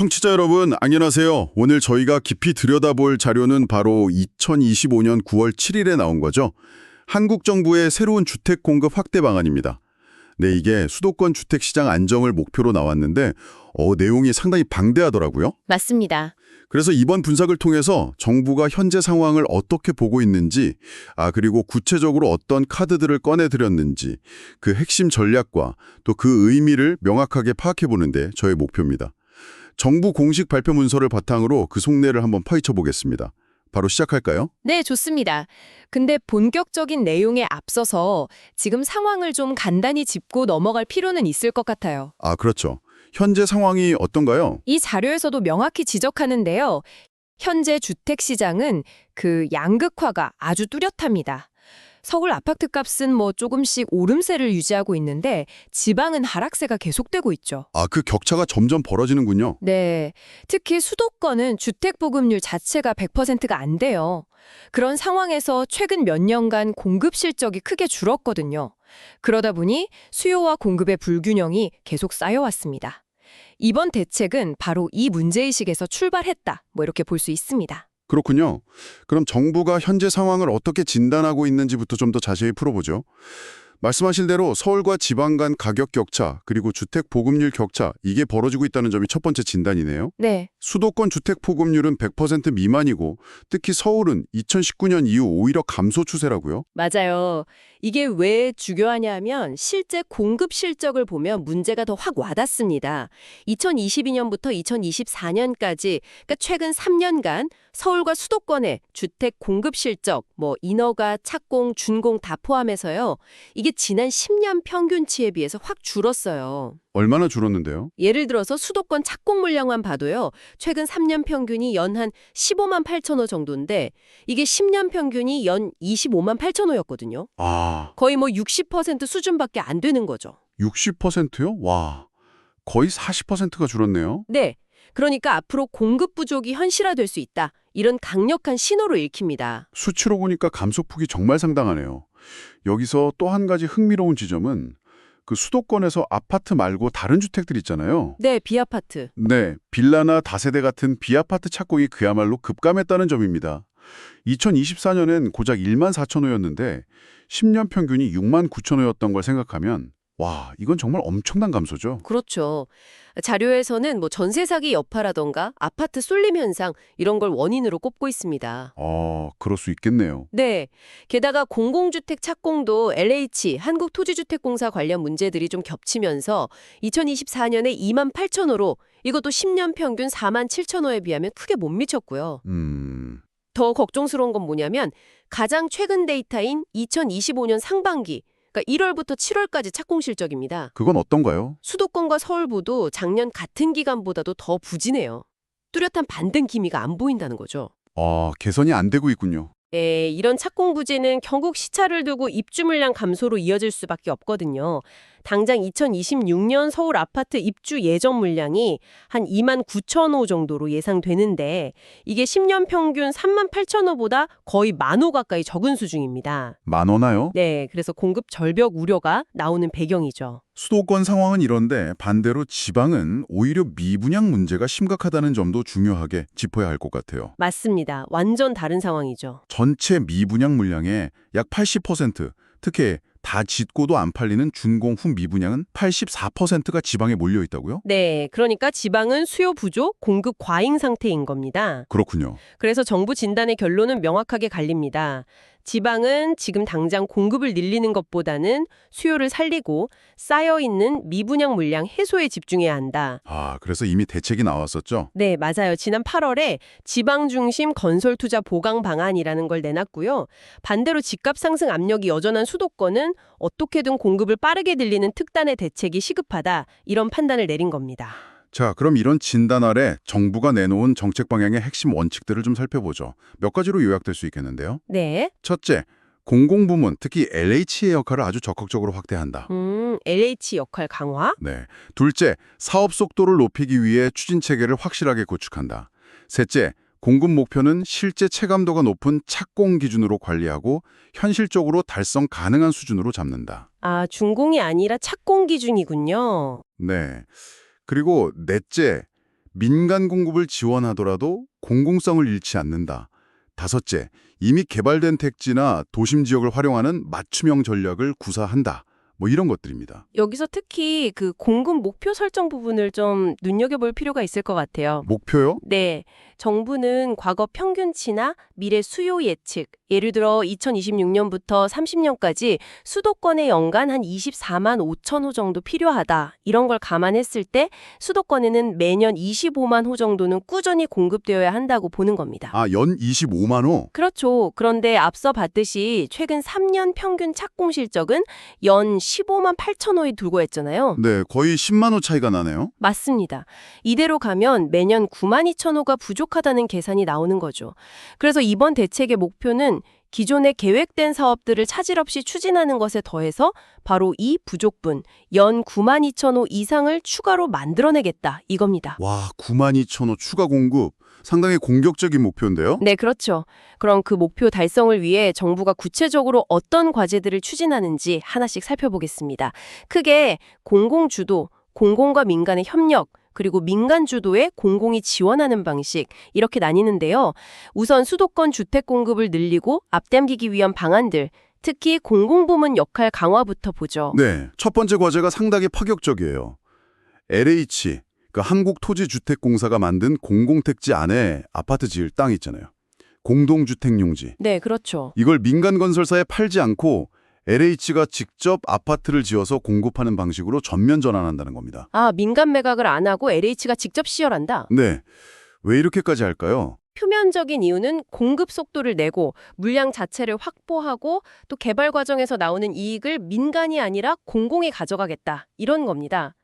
청취자 여러분, 안녕하세요. 오늘 저희가 깊이 들여다볼 자료는 바로 2025년 9월 7일에 나온 거죠. 한국 정부의 새로운 주택 공급 확대 방안입니다. 네, 이게 수도권 주택 시장 안정을 목표로 나왔는데 내용이 상당히 방대하더라고요. 맞습니다. 그래서 이번 분석을 통해서 정부가 현재 상황을 어떻게 보고 있는지, 그리고 구체적으로 어떤 카드들을 꺼내들였는지, 그 핵심 전략과 또 그 의미를 명확하게 파악해보는 데 저의 목표입니다. 정부 공식 발표 문서를 바탕으로 그 속내를 한번 파헤쳐 보겠습니다. 바로 시작할까요? 네, 좋습니다. 근데 본격적인 내용에 앞서서 지금 상황을 좀 간단히 짚고 넘어갈 필요는 있을 것 같아요. 그렇죠. 현재 상황이 어떤가요? 이 자료에서도 명확히 지적하는데요. 현재 주택 시장은 그 양극화가 아주 뚜렷합니다. 서울 아파트 값은 조금씩 오름세를 유지하고 있는데 지방은 하락세가 계속되고 있죠. 그 격차가 점점 벌어지는군요. 네, 특히 수도권은 주택 보급률 자체가 100%가 안 돼요. 그런 상황에서 최근 몇 년간 공급 실적이 크게 줄었거든요. 그러다 보니 수요와 공급의 불균형이 계속 쌓여왔습니다. 이번 대책은 바로 이 문제의식에서 출발했다, 이렇게 볼 수 있습니다. 그렇군요. 그럼 정부가 현재 상황을 어떻게 진단하고 있는지부터 좀 더 자세히 풀어보죠. 말씀하신 대로 서울과 지방 간 가격 격차, 그리고 주택 보급률 격차, 이게 벌어지고 있다는 점이 첫 번째 진단이네요. 네. 수도권 주택 보급률은 100% 미만이고 특히 서울은 2019년 이후 오히려 감소 추세라고요? 맞아요. 이게 왜 중요하냐면 실제 공급 실적을 보면 문제가 더 확 와닿습니다. 2022년부터 2024년까지, 그러니까 최근 3년간 서울과 수도권의 주택 공급 실적, 인허가, 착공, 준공 다 포함해서요. 이게 지난 10년 평균치에 비해서 확 줄었어요. 얼마나 줄었는데요? 예를 들어서 수도권 착공 물량만 봐도요. 최근 3년 평균이 연 한 15만 8천 호 정도인데 이게 10년 평균이 연 25만 8천 호였거든요. 거의 60% 수준밖에 안 되는 거죠. 60%요? 와, 거의 40%가 줄었네요. 네. 그러니까 앞으로 공급 부족이 현실화될 수 있다. 이런 강력한 신호로 읽힙니다. 수치로 보니까 감소폭이 정말 상당하네요. 여기서 또 한 가지 흥미로운 지점은 그 수도권에서 아파트 말고 다른 주택들 있잖아요. 네, 비아파트. 네, 빌라나 다세대 같은 비아파트 착공이 그야말로 급감했다는 점입니다. 2024년엔 고작 1만 4천 호였는데 10년 평균이 6만 9천 호였던 걸 생각하면 와, 이건 정말 엄청난 감소죠. 그렇죠. 자료에서는 전세 사기 여파라던가 아파트 쏠림 현상 이런 걸 원인으로 꼽고 있습니다. 그럴 수 있겠네요. 네. 게다가 공공주택 착공도 LH, 한국토지주택공사 관련 문제들이 좀 겹치면서 2024년에 2만 8천 호로 이것도 10년 평균 4만 7천 호에 비하면 크게 못 미쳤고요. 더 걱정스러운 건 뭐냐면 가장 최근 데이터인 2025년 상반기, 그러니까 1월부터 7월까지 착공 실적입니다. 그건 어떤가요? 수도권과 서울부도 작년 같은 기간보다도 더 부진해요. 뚜렷한 반등 기미가 안 보인다는 거죠. 개선이 안 되고 있군요. 이런 착공 부진은 결국 시차를 두고 입주 물량 감소로 이어질 수밖에 없거든요. 당장 2026년 서울 아파트 입주 예정 물량이 한 2만 9천 호 정도로 예상되는데 이게 10년 평균 3만 8천 호보다 거의 1만 호 가까이 적은 수준입니다. 만원나요? 네, 그래서 공급 절벽 우려가 나오는 배경이죠. 수도권 상황은 이런데 반대로 지방은 오히려 미분양 문제가 심각하다는 점도 중요하게 짚어야 할 것 같아요. 맞습니다. 완전 다른 상황이죠. 전체 미분양 물량의 약 80%, 특히 다 짓고도 안 팔리는 준공 후 미분양은 84%가 지방에 몰려 있다고요? 네, 그러니까 지방은 수요 부족, 공급 과잉 상태인 겁니다. 그렇군요. 그래서 정부 진단의 결론은 명확하게 갈립니다. 지방은 지금 당장 공급을 늘리는 것보다는 수요를 살리고 쌓여있는 미분양 물량 해소에 집중해야 한다. 그래서 이미 대책이 나왔었죠? 네, 맞아요. 지난 8월에 지방 중심 건설 투자 보강 방안이라는 걸 내놨고요. 반대로 집값 상승 압력이 여전한 수도권은 어떻게든 공급을 빠르게 늘리는 특단의 대책이 시급하다. 이런 판단을 내린 겁니다. 자, 그럼 이런 진단 아래 정부가 내놓은 정책 방향의 핵심 원칙들을 좀 살펴보죠. 몇 가지로 요약될 수 있겠는데요. 네. 첫째, 공공부문, 특히 LH의 역할을 아주 적극적으로 확대한다. LH 역할 강화? 네. 둘째, 사업 속도를 높이기 위해 추진 체계를 확실하게 구축한다. 셋째, 공급 목표는 실제 체감도가 높은 착공 기준으로 관리하고 현실적으로 달성 가능한 수준으로 잡는다. 준공이 아니라 착공 기준이군요. 네. 그리고 넷째, 민간 공급을 지원하더라도 공공성을 잃지 않는다. 다섯째, 이미 개발된 택지나 도심 지역을 활용하는 맞춤형 전략을 구사한다. 뭐 이런 것들입니다. 여기서 특히 그 공급 목표 설정 부분을 좀 눈여겨볼 필요가 있을 것 같아요. 목표요? 네, 정부는 과거 평균치나 미래 수요 예측, 예를 들어 2026년부터 30년까지 수도권에 연간 한 24만 5천 호 정도 필요하다. 이런 걸 감안했을 때 수도권에는 매년 25만 호 정도는 꾸준히 공급되어야 한다고 보는 겁니다. 아, 연 25만 호? 그렇죠. 그런데 앞서 봤듯이 최근 3년 평균 착공 실적은 연 15만 8천 호에 불과했잖아요. 네, 거의 10만 호 차이가 나네요. 맞습니다. 이대로 가면 매년 9만 2천 호가 부족하다는 계산이 나오는 거죠. 그래서 이번 대책의 목표는 기존에 계획된 사업들을 차질 없이 추진하는 것에 더해서 바로 이 부족분, 연 9만 2천 호 이상을 추가로 만들어내겠다 이겁니다. 와, 9만 2천 호 추가 공급. 상당히 공격적인 목표인데요? 네, 그렇죠. 그럼 그 목표 달성을 위해 정부가 구체적으로 어떤 과제들을 추진하는지 하나씩 살펴보겠습니다. 크게 공공주도, 공공과 민간의 협력, 그리고 민간 주도에 공공이 지원하는 방식 이렇게 나뉘는데요. 우선 수도권 주택 공급을 늘리고 앞당기기 위한 방안들, 특히 공공부문 역할 강화부터 보죠. 네, 첫 번째 과제가 상당히 파격적이에요. LH, 그 한국토지주택공사가 만든 공공택지 안에 아파트 지을 땅 있잖아요. 공동주택용지. 네, 그렇죠. 이걸 민간 건설사에 팔지 않고 LH가 직접 아파트를 지어서 공급하는 방식으로 전면 전환한다는 겁니다. 아, 민간 매각을 안 하고 LH가 직접 시열한다. 네, 왜 이렇게까지 할까요? 표면적인 이유는 공급 속도를 내고 물량 자체를 확보하고 또 개발 과정에서 나오는 이익을 민간이 아니라 공공이 가져가겠다. 이런 겁니다.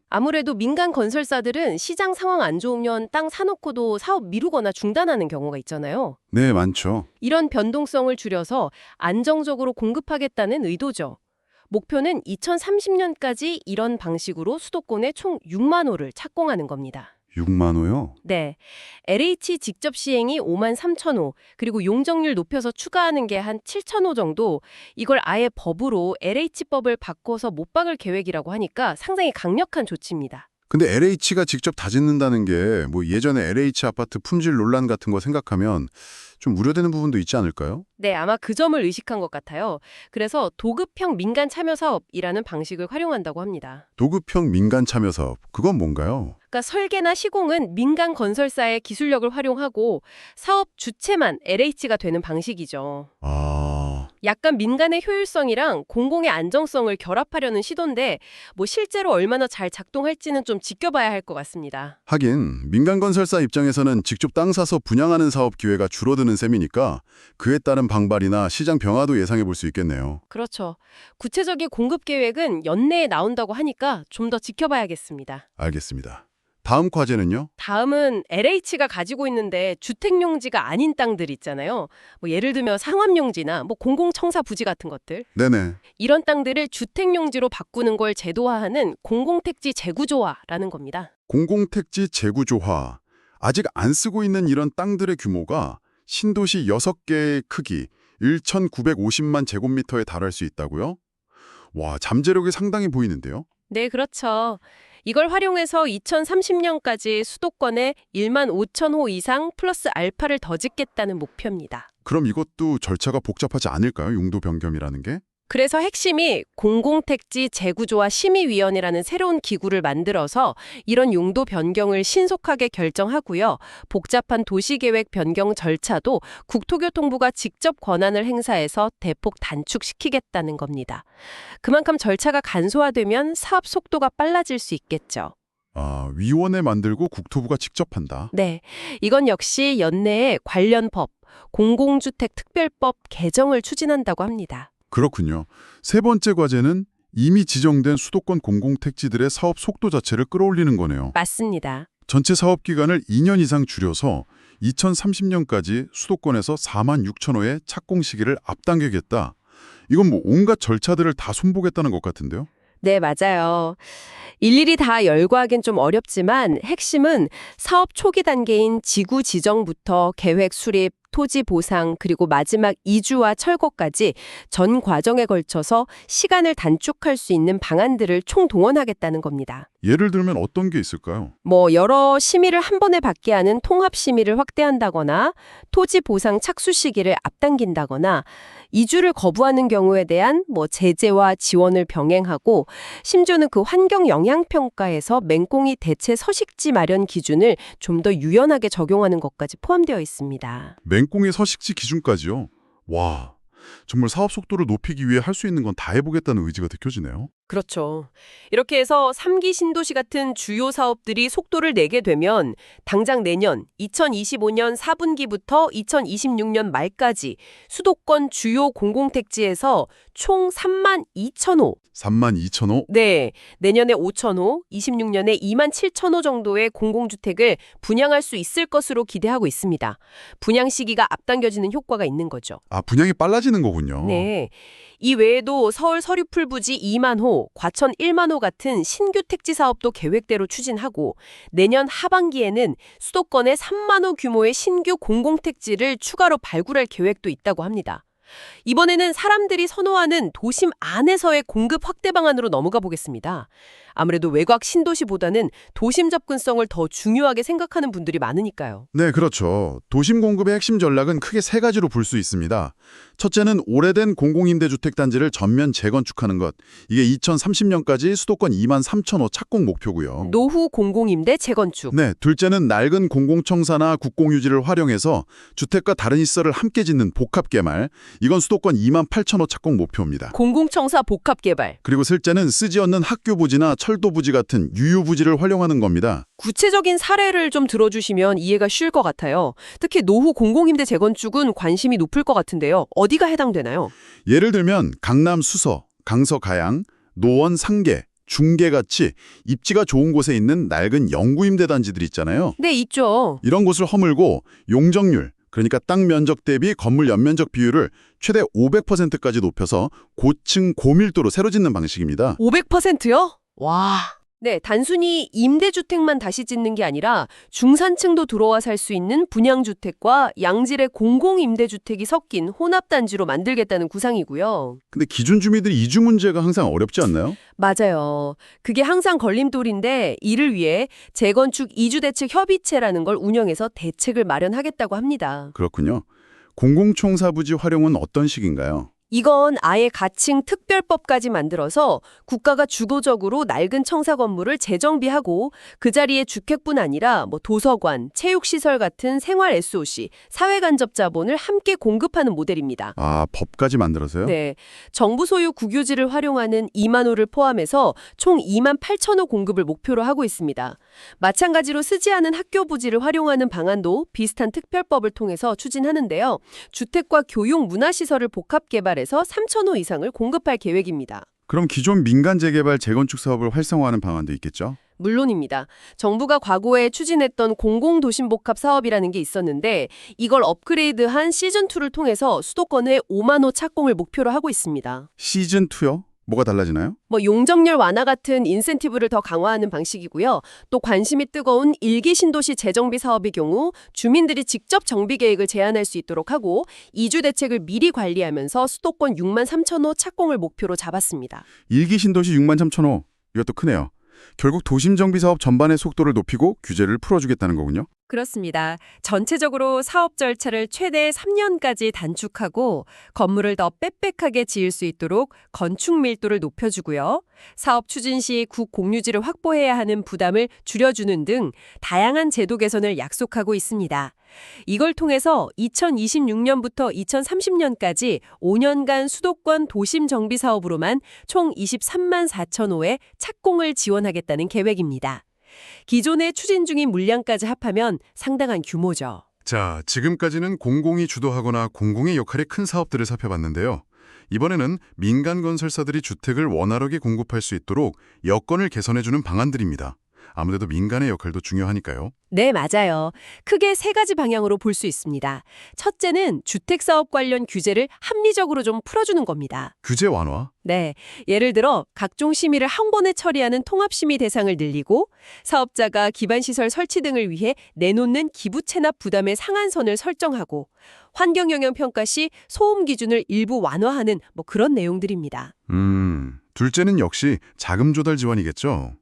아무래도 민간 건설사들은 시장 상황 안 좋으면 땅 사놓고도 사업 미루거나 중단하는 경우가 있잖아요. 네, 많죠. 이런 변동성을 줄여서 안정적으로 공급하겠다는 의도죠. 목표는 2030년까지 이런 방식으로 수도권에 총 6만 호를 착공하는 겁니다. 6만 호요? 네. LH 직접 시행이 5만 3천 호, 그리고 용적률 높여서 추가하는 게 한 7천 호 정도, 이걸 아예 법으로 LH법을 바꿔서 못 박을 계획이라고 하니까 상당히 강력한 조치입니다. 근데 LH가 직접 다 짓는다는 게 뭐 예전에 LH 아파트 품질 논란 같은 거 생각하면 좀 우려되는 부분도 있지 않을까요? 네, 아마 그 점을 의식한 것 같아요. 그래서 도급형 민간 참여 사업이라는 방식을 활용한다고 합니다. 도급형 민간 참여 사업, 그건 뭔가요? 그러니까 설계나 시공은 민간 건설사의 기술력을 활용하고 사업 주체만 LH가 되는 방식이죠. 약간 민간의 효율성이랑 공공의 안정성을 결합하려는 시도인데 뭐 실제로 얼마나 잘 작동할지는 좀 지켜봐야 할 것 같습니다. 하긴 민간 건설사 입장에서는 직접 땅 사서 분양하는 사업 기회가 줄어드는 셈이니까 그에 따른 방발이나 시장 변화도 예상해 볼 수 있겠네요. 그렇죠. 구체적인 공급 계획은 연내에 나온다고 하니까 좀 더 지켜봐야겠습니다. 알겠습니다. 다음 과제는요? 다음은 LH가 가지고 있는데 주택용지가 아닌 땅들 있잖아요. 뭐 예를 들면 상업용지나 뭐 공공청사 부지 같은 것들. 네네. 이런 땅들을 주택용지로 바꾸는 걸 제도화하는 공공택지 재구조화라는 겁니다. 공공택지 재구조화. 아직 안 쓰고 있는 이런 땅들의 규모가 신도시 6개의 크기 1,950만 제곱미터에 달할 수 있다고요? 와, 잠재력이 상당히 보이는데요? 네, 그렇죠. 이걸 활용해서 2030년까지 수도권에 1만 5천 호 이상 플러스 알파를 더 짓겠다는 목표입니다. 그럼 이것도 절차가 복잡하지 않을까요? 용도 변경이라는 게? 그래서 핵심이 공공택지 재구조화 심의위원회라는 새로운 기구를 만들어서 이런 용도 변경을 신속하게 결정하고요. 복잡한 도시계획 변경 절차도 국토교통부가 직접 권한을 행사해서 대폭 단축시키겠다는 겁니다. 그만큼 절차가 간소화되면 사업 속도가 빨라질 수 있겠죠. 아, 위원회 만들고 국토부가 직접 한다. 네, 이건 역시 연내에 관련 법, 공공주택특별법 개정을 추진한다고 합니다. 그렇군요. 세 번째 과제는 이미 지정된 수도권 공공택지들의 사업 속도 자체를 끌어올리는 거네요. 맞습니다. 전체 사업 기간을 2년 이상 줄여서 2030년까지 수도권에서 4만 6천 호의 착공 시기를 앞당기겠다. 이건 뭐 온갖 절차들을 다 손보겠다는 것 같은데요? 네, 맞아요. 일일이 다 열거하긴 좀 어렵지만 핵심은 사업 초기 단계인 지구 지정부터 계획 수립, 토지 보상, 그리고 마지막 이주와 철거까지 전 과정에 걸쳐서 시간을 단축할 수 있는 방안들을 총동원하겠다는 겁니다. 예를 들면 어떤 게 있을까요? 여러 심의를 한 번에 받게 하는 통합 심의를 확대한다거나 토지 보상 착수 시기를 앞당긴다거나 이주를 거부하는 경우에 대한 제재와 지원을 병행하고 심지어는 그 환경 영향 평가에서 맹꽁이 대체 서식지 마련 기준을 좀 더 유연하게 적용하는 것까지 포함되어 있습니다. 맹꽁이 서식지 기준까지요? 와, 정말 사업 속도를 높이기 위해 할 수 있는 건 다 해보겠다는 의지가 느껴지네요. 그렇죠. 이렇게 해서 3기 신도시 같은 주요 사업들이 속도를 내게 되면 당장 내년 2025년 4분기부터 2026년 말까지 수도권 주요 공공택지에서 총 32,000호, 32,000호? 네, 내년에 5,000호, 26년에 27,000호 정도의 공공주택을 분양할 수 있을 것으로 기대하고 있습니다. 분양 시기가 앞당겨지는 효과가 있는 거죠. 아, 분양이 빨라지는 거군요. 네. 이 외에도 서울 서류풀부지 2만 호, 과천 1만 호 같은 신규 택지 사업도 계획대로 추진하고 내년 하반기에는 수도권에 3만 호 규모의 신규 공공택지를 추가로 발굴할 계획도 있다고 합니다. 이번에는 사람들이 선호하는 도심 안에서의 공급 확대 방안으로 넘어가 보겠습니다. 아무래도 외곽 신도시보다는 도심 접근성을 더 중요하게 생각하는 분들이 많으니까요. 네, 그렇죠. 도심 공급의 핵심 전략은 크게 세 가지로 볼 수 있습니다. 첫째는 오래된 공공임대주택 단지를 전면 재건축하는 것. 이게 2030년까지 수도권 2만 3천호 착공 목표고요. 노후 공공임대 재건축. 네, 둘째는 낡은 공공청사나 국공유지를 활용해서 주택과 다른 시설을 함께 짓는 복합개발. 이건 수도권 2만 8천호 착공 목표입니다. 공공청사 복합개발. 그리고 셋째는 쓰지 않는 학교 부지나 철도 부지 같은 유휴 부지를 활용하는 겁니다. 구체적인 사례를 좀 들어주시면 이해가 쉬울 것 같아요. 특히 노후 공공임대 재건축은 관심이 높을 것 같은데요. 어디가 해당되나요? 예를 들면 강남 수서, 강서 가양, 노원 상계, 중계같이 입지가 좋은 곳에 있는 낡은 영구임대 단지들 있잖아요. 네, 있죠. 이런 곳을 허물고 용적률, 그러니까 땅 면적 대비 건물 연면적 비율을 최대 500%까지 높여서 고층 고밀도로 새로 짓는 방식입니다. 500%요? 와. 네, 단순히 임대주택만 다시 짓는 게 아니라 중산층도 들어와 살 수 있는 분양주택과 양질의 공공임대주택이 섞인 혼합단지로 만들겠다는 구상이고요. 근데 기존 주민들이 이주 문제가 항상 어렵지 않나요? 맞아요. 그게 항상 걸림돌인데 이를 위해 재건축 이주대책 협의체라는 걸 운영해서 대책을 마련하겠다고 합니다. 그렇군요. 공공청사 부지 활용은 어떤 식인가요? 이건 아예 가칭 특별법까지 만들어서 국가가 주도적으로 낡은 청사 건물을 재정비하고 그 자리에 주택뿐 아니라 도서관, 체육시설 같은 생활 SOC, 사회간접 자본을 함께 공급하는 모델입니다. 아, 법까지 만들어서요? 네, 정부 소유 국유지를 활용하는 2만 호를 포함해서 총 2만 8천 호 공급을 목표로 하고 있습니다. 마찬가지로 쓰지 않은 학교 부지를 활용하는 방안도 비슷한 특별법을 통해서 추진하는데요. 주택과 교육 문화시설을 복합 개발해서 3천 호 이상을 공급할 계획입니다. 그럼 기존 민간 재개발 재건축 사업을 활성화하는 방안도 있겠죠? 물론입니다. 정부가 과거에 추진했던 공공도심복합 사업이라는 게 있었는데 이걸 업그레이드한 시즌2를 통해서 수도권에 5만 호 착공을 목표로 하고 있습니다. 시즌2요? 뭐가 달라지나요? 용적률 완화 같은 인센티브를 더 강화하는 방식이고요. 또 관심이 뜨거운 1기 신도시 재정비 사업의 경우 주민들이 직접 정비 계획을 제안할 수 있도록 하고 이주 대책을 미리 관리하면서 수도권 6만 3천 호 착공을 목표로 잡았습니다. 1기 신도시 6만 3천호. 이것도 크네요. 결국 도심 정비 사업 전반의 속도를 높이고 규제를 풀어주겠다는 거군요. 그렇습니다. 전체적으로 사업 절차를 최대 3년까지 단축하고 건물을 더 빽빽하게 지을 수 있도록 건축 밀도를 높여주고요. 사업 추진 시 국공유지를 확보해야 하는 부담을 줄여주는 등 다양한 제도 개선을 약속하고 있습니다. 이걸 통해서 2026년부터 2030년까지 5년간 수도권 도심 정비 사업으로만 총 23만 4천 호의 착공을 지원하겠다는 계획입니다. 기존에 추진 중인 물량까지 합하면 상당한 규모죠. 자, 지금까지는 공공이 주도하거나 공공의 역할이 큰 사업들을 살펴봤는데요. 이번에는 민간 건설사들이 주택을 원활하게 공급할 수 있도록 여건을 개선해주는 방안들입니다. 아무래도 민간의 역할도 중요하니까요. 네, 맞아요. 크게 세 가지 방향으로 볼 수 있습니다. 첫째는 주택사업 관련 규제를 합리적으로 좀 풀어주는 겁니다. 규제 완화? 네, 예를 들어 각종 심의를 한 번에 처리하는 통합심의 대상을 늘리고 사업자가 기반시설 설치 등을 위해 내놓는 기부 체납 부담의 상한선을 설정하고 환경영향 평가 시 소음 기준을 일부 완화하는 그런 내용들입니다. 둘째는 역시 자금 조달 지원이겠죠.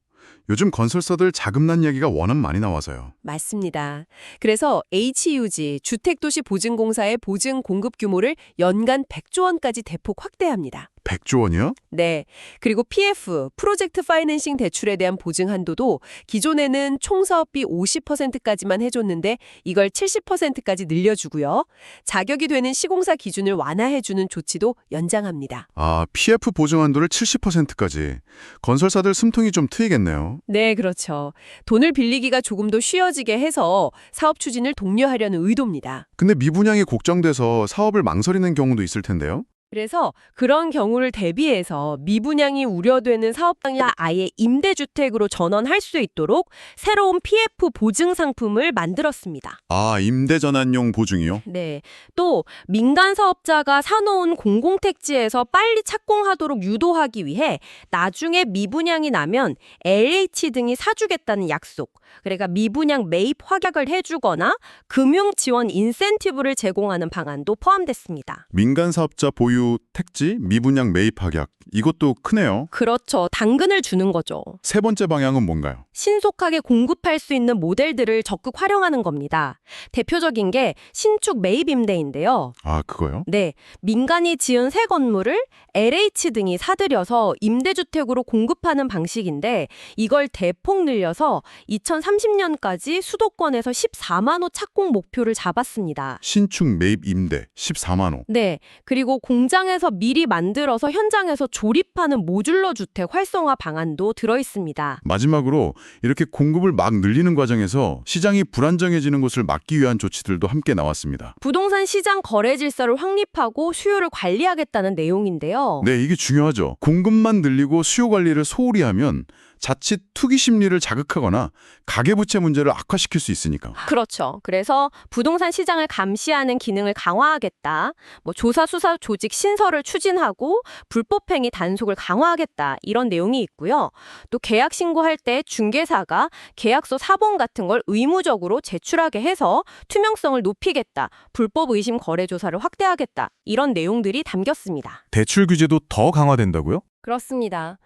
요즘 건설사들 자금난 이야기가 워낙 많이 나와서요. 맞습니다. 그래서 HUG, 주택도시보증공사의 보증 공급 규모를 연간 100조 원까지 대폭 확대합니다. 100조 원이요? 네. 그리고 PF, 프로젝트 파이낸싱 대출에 대한 보증 한도도 기존에는 총 사업비 50%까지만 해줬는데 이걸 70%까지 늘려주고요. 자격이 되는 시공사 기준을 완화해주는 조치도 연장합니다. 아, PF 보증 한도를 70%까지. 건설사들 숨통이 좀 트이겠네요. 네, 그렇죠. 돈을 빌리기가 조금 더 쉬워지게 해서 사업 추진을 독려하려는 의도입니다. 근데 미분양이 걱정돼서 사업을 망설이는 경우도 있을 텐데요. 그래서 그런 경우를 대비해서 미분양이 우려되는 사업장이 아예 임대주택으로 전환할 수 있도록 새로운 PF 보증 상품을 만들었습니다. 아, 임대 전환용 보증이요? 네. 또 민간 사업자가 사놓은 공공택지에서 빨리 착공하도록 유도하기 위해 나중에 미분양이 나면 LH 등이 사주겠다는 약속, 그러니까 미분양 매입 확약을 해주거나 금융 지원 인센티브를 제공하는 방안도 포함됐습니다. 민간 사업자 보유 택지, 미분양 매입 확약. 이것도 크네요. 그렇죠. 당근을 주는 거죠. 세 번째 방향은 뭔가요? 신속하게 공급할 수 있는 모델들을 적극 활용하는 겁니다. 대표적인 게 신축 매입 임대인데요. 아, 그거요? 네, 민간이 지은 새 건물을 LH 등이 사들여서 임대주택으로 공급하는 방식인데 이걸 대폭 늘려서 2030년까지 수도권에서 14만 호 착공 목표를 잡았습니다. 신축 매입 임대 14만 호. 네, 그리고 공장에서 미리 만들어서 현장에서 조립하는 모듈러 주택 활성화 방안도 들어있습니다. 마지막으로 이렇게 공급을 막 늘리는 과정에서 시장이 불안정해지는 것을 막기 위한 조치들도 함께 나왔습니다. 부동산 시장 거래 질서를 확립하고 수요를 관리하겠다는 내용인데요. 네, 이게 중요하죠. 공급만 늘리고 수요 관리를 소홀히 하면 자칫 투기 심리를 자극하거나 가계부채 문제를 악화시킬 수 있으니까. 그렇죠. 그래서 부동산 시장을 감시하는 기능을 강화하겠다. 조사 수사 조직 신설을 추진하고 불법행위 단속을 강화하겠다. 이런 내용이 있고요. 또 계약 신고할 때 중개사가 계약서 사본 같은 걸 의무적으로 제출하게 해서 투명성을 높이겠다. 불법 의심 거래 조사를 확대하겠다. 이런 내용들이 담겼습니다. 대출 규제도 더 강화된다고요? 그렇습니다.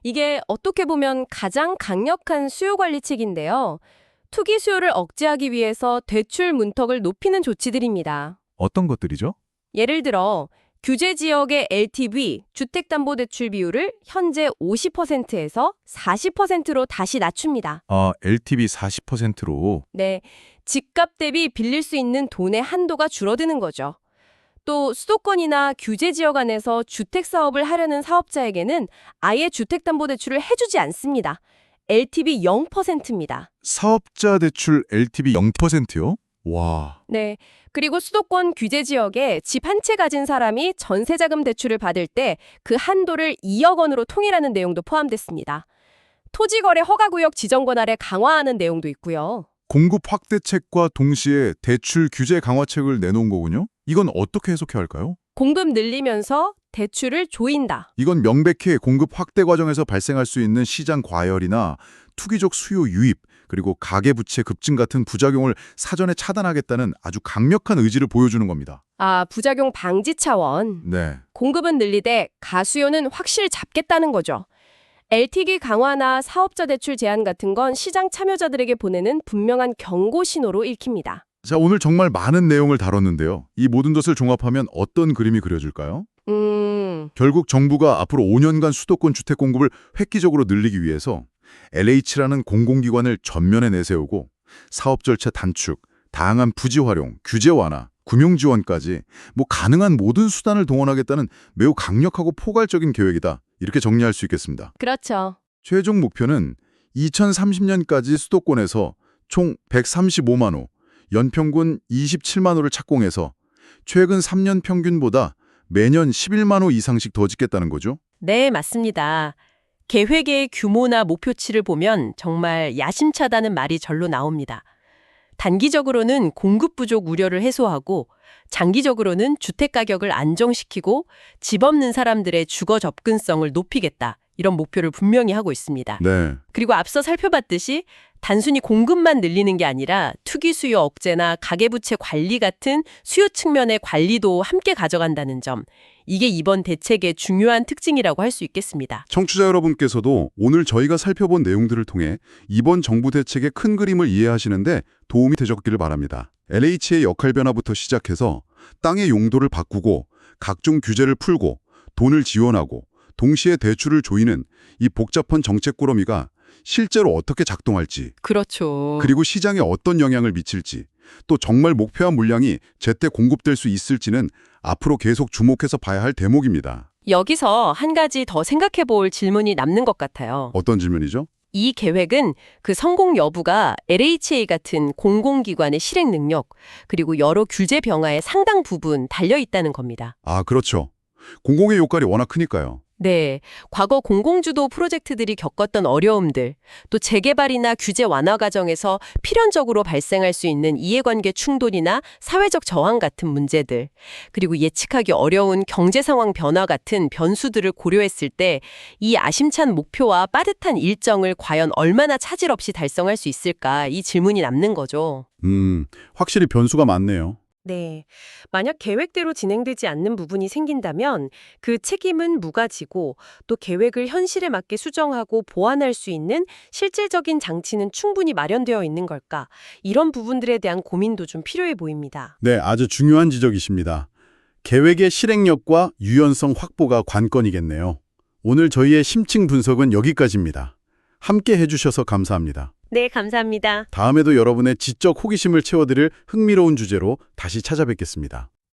이게 어떻게 보면 가장 강력한 수요 관리책인데요. 투기 수요를 억제하기 위해서 대출 문턱을 높이는 조치들입니다. 어떤 것들이죠? 예를 들어 규제 지역의 LTV, 주택담보대출 비율을 현재 50%에서 40%로 다시 낮춥니다. 아, LTV 40%로. 네, 집값 대비 빌릴 수 있는 돈의 한도가 줄어드는 거죠. 또 수도권이나 규제 지역 안에서 주택 사업을 하려는 사업자에게는 아예 주택담보대출을 해주지 않습니다. LTV 0%입니다. 사업자 대출 LTV 0%요? 와. 네. 그리고 수도권 규제 지역에 집 한 채 가진 사람이 전세자금 대출을 받을 때 그 한도를 2억 원으로 통일하는 내용도 포함됐습니다. 토지거래 허가구역 지정권 아래 강화하는 내용도 있고요. 공급 확대책과 동시에 대출 규제 강화책을 내놓은 거군요? 이건 어떻게 해석해야 할까요? 공급 늘리면서 대출을 조인다. 이건 명백히 공급 확대 과정에서 발생할 수 있는 시장 과열이나 투기적 수요 유입, 그리고 가계부채 급증 같은 부작용을 사전에 차단하겠다는 아주 강력한 의지를 보여주는 겁니다. 아, 부작용 방지 차원. 네. 공급은 늘리되 가수요는 확실히 잡겠다는 거죠. LTV 강화나 사업자 대출 제한 같은 건 시장 참여자들에게 보내는 분명한 경고 신호로 읽힙니다. 자, 오늘 정말 많은 내용을 다뤘는데요. 이 모든 것을 종합하면 어떤 그림이 그려질까요? 결국 정부가 앞으로 5년간 수도권 주택 공급을 획기적으로 늘리기 위해서 LH라는 공공기관을 전면에 내세우고 사업 절차 단축, 다양한 부지 활용, 규제 완화, 금융 지원까지 가능한 모든 수단을 동원하겠다는 매우 강력하고 포괄적인 계획이다. 이렇게 정리할 수 있겠습니다. 그렇죠. 최종 목표는 2030년까지 수도권에서 총 135만 호, 연평균 27만 호를 착공해서 최근 3년 평균보다 매년 11만 호 이상씩 더 짓겠다는 거죠. 네, 맞습니다. 계획의 규모나 목표치를 보면 정말 야심차다는 말이 절로 나옵니다. 단기적으로는 공급 부족 우려를 해소하고 장기적으로는 주택 가격을 안정시키고 집 없는 사람들의 주거 접근성을 높이겠다. 이런 목표를 분명히 하고 있습니다. 네. 그리고 앞서 살펴봤듯이 단순히 공급만 늘리는 게 아니라 투기 수요 억제나 가계부채 관리 같은 수요 측면의 관리도 함께 가져간다는 점. 이게 이번 대책의 중요한 특징이라고 할 수 있겠습니다. 청취자 여러분께서도 오늘 저희가 살펴본 내용들을 통해 이번 정부 대책의 큰 그림을 이해하시는데 도움이 되셨기를 바랍니다. LH의 역할 변화부터 시작해서 땅의 용도를 바꾸고 각종 규제를 풀고 돈을 지원하고 동시에 대출을 조이는 이 복잡한 정책 꾸러미가 실제로 어떻게 작동할지, 그렇죠. 그리고 시장에 어떤 영향을 미칠지, 또 정말 목표한 물량이 제때 공급될 수 있을지는 앞으로 계속 주목해서 봐야 할 대목입니다. 여기서 한 가지 더 생각해 볼 질문이 남는 것 같아요. 어떤 질문이죠? 이 계획은 그 성공 여부가 LHA 같은 공공기관의 실행 능력, 그리고 여러 규제 변화의 상당 부분 달려 있다는 겁니다. 아, 그렇죠. 공공의 역할이 워낙 크니까요. 네, 과거 공공주도 프로젝트들이 겪었던 어려움들, 또 재개발이나 규제 완화 과정에서 필연적으로 발생할 수 있는 이해관계 충돌이나 사회적 저항 같은 문제들, 그리고 예측하기 어려운 경제 상황 변화 같은 변수들을 고려했을 때 이 아심찬 목표와 빠듯한 일정을 과연 얼마나 차질 없이 달성할 수 있을까, 이 질문이 남는 거죠. 확실히 변수가 많네요. 네. 만약 계획대로 진행되지 않는 부분이 생긴다면 그 책임은 누가 지고 또 계획을 현실에 맞게 수정하고 보완할 수 있는 실질적인 장치는 충분히 마련되어 있는 걸까? 이런 부분들에 대한 고민도 좀 필요해 보입니다. 네, 아주 중요한 지적이십니다. 계획의 실행력과 유연성 확보가 관건이겠네요. 오늘 저희의 심층 분석은 여기까지입니다. 함께 해주셔서 감사합니다. 네, 감사합니다. 다음에도 여러분의 지적 호기심을 채워드릴 흥미로운 주제로 다시 찾아뵙겠습니다.